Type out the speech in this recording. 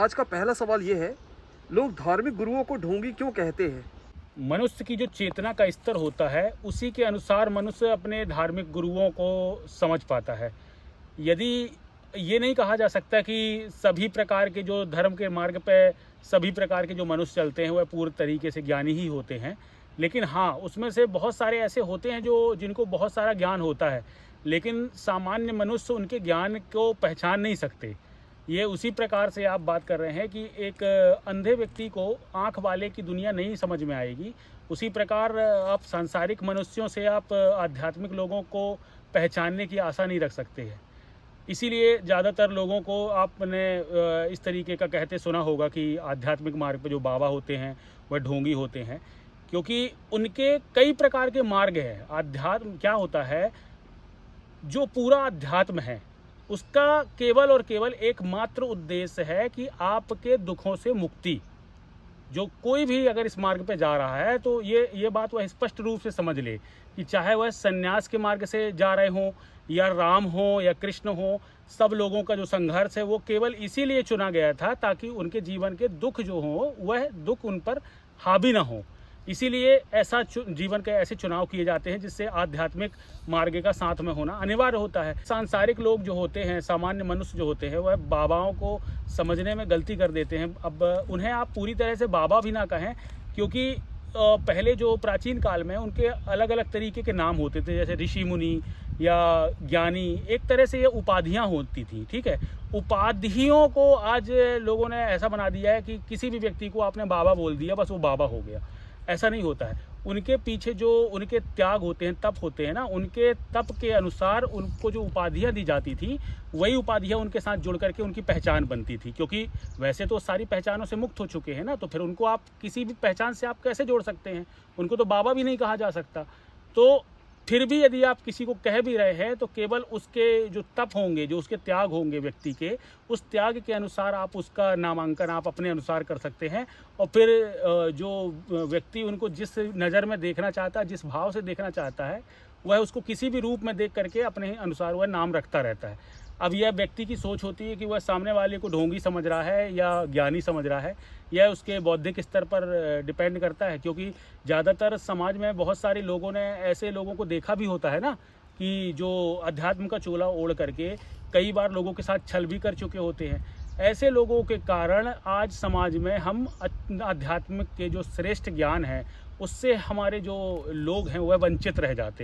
आज का पहला सवाल ये है, लोग धार्मिक गुरुओं को ढोंगी क्यों कहते हैं? मनुष्य की जो चेतना का स्तर होता है उसी के अनुसार मनुष्य अपने धार्मिक गुरुओं को समझ पाता है। यदि ये नहीं कहा जा सकता कि सभी प्रकार के जो धर्म के मार्ग पे सभी प्रकार के जो मनुष्य चलते हैं वह पूर्ण तरीके से ज्ञानी ही होते हैं, लेकिन हाँ, उसमें से बहुत सारे ऐसे होते हैं जो जिनको बहुत सारा ज्ञान होता है, लेकिन सामान्य मनुष्य उनके ज्ञान को पहचान नहीं सकते। ये उसी प्रकार से आप बात कर रहे हैं कि एक अंधे व्यक्ति को आँख वाले की दुनिया नहीं समझ में आएगी, उसी प्रकार आप सांसारिक मनुष्यों से आप आध्यात्मिक लोगों को पहचानने की आशा नहीं रख सकते हैं। इसीलिए ज़्यादातर लोगों को आपने इस तरीके का कहते सुना होगा कि आध्यात्मिक मार्ग पे जो बाबा होते हैं वह ढोंगी होते हैं, क्योंकि उनके कई प्रकार के मार्ग हैं। अध्यात्म क्या होता है, जो पूरा अध्यात्म है उसका केवल और केवल एकमात्र उद्देश्य है कि आपके दुखों से मुक्ति। जो कोई भी अगर इस मार्ग पे जा रहा है तो ये बात वह स्पष्ट रूप से समझ ले कि चाहे वह सन्यास के मार्ग से जा रहे हों या राम हो या कृष्ण हो, सब लोगों का जो संघर्ष है वो केवल इसीलिए चुना गया था ताकि उनके जीवन के दुख जो हो वह दुख उन पर हावी ना हो। इसीलिए ऐसा जीवन के ऐसे चुनाव किए जाते हैं जिससे आध्यात्मिक मार्ग का साथ में होना अनिवार्य होता है। सांसारिक लोग जो होते हैं, सामान्य मनुष्य जो होते हैं, वह बाबाओं को समझने में गलती कर देते हैं। अब उन्हें आप पूरी तरह से बाबा भी ना कहें, क्योंकि पहले जो प्राचीन काल में उनके अलग अलग तरीके के नाम होते थे, जैसे ऋषि मुनि या ज्ञानी। एक तरह से ये उपाधियां होती थी, ठीक है। उपाधियों को आज लोगों ने ऐसा बना दिया है कि किसी भी व्यक्ति को आपने बाबा बोल दिया बस वो बाबा हो गया। ऐसा नहीं होता है। उनके पीछे जो उनके त्याग होते हैं, तप होते हैं ना, उनके तप के अनुसार उनको जो उपाधियां दी जाती थी वही उपाधियां उनके साथ जुड़ करके उनकी पहचान बनती थी। क्योंकि वैसे तो सारी पहचानों से मुक्त हो चुके हैं ना, तो फिर उनको आप किसी भी पहचान से आप कैसे जोड़ सकते हैं? उनको तो बाबा भी नहीं कहा जा सकता। तो फिर भी यदि आप किसी को कह भी रहे हैं तो केवल उसके जो तप होंगे, जो उसके त्याग होंगे व्यक्ति के, उस त्याग के अनुसार आप उसका नामांकन आप अपने अनुसार कर सकते हैं। और फिर जो व्यक्ति उनको जिस नज़र में देखना चाहता है, जिस भाव से देखना चाहता है, वह उसको किसी भी रूप में देख करके अपने अनुसार वह नाम रखता रहता है। अब यह व्यक्ति की सोच होती है कि वह सामने वाले को ढोंगी समझ रहा है या ज्ञानी समझ रहा है, यह उसके बौद्धिक स्तर पर डिपेंड करता है। क्योंकि ज़्यादातर समाज में बहुत सारे लोगों ने ऐसे लोगों को देखा भी होता है ना, कि जो अध्यात्म का चोला ओढ़ करके कई बार लोगों के साथ छल भी कर चुके होते हैं। ऐसे लोगों के कारण आज समाज में हम आध्यात्मिक के जो श्रेष्ठ ज्ञान है उससे हमारे जो लोग हैं वह वंचित रह जाते हैं।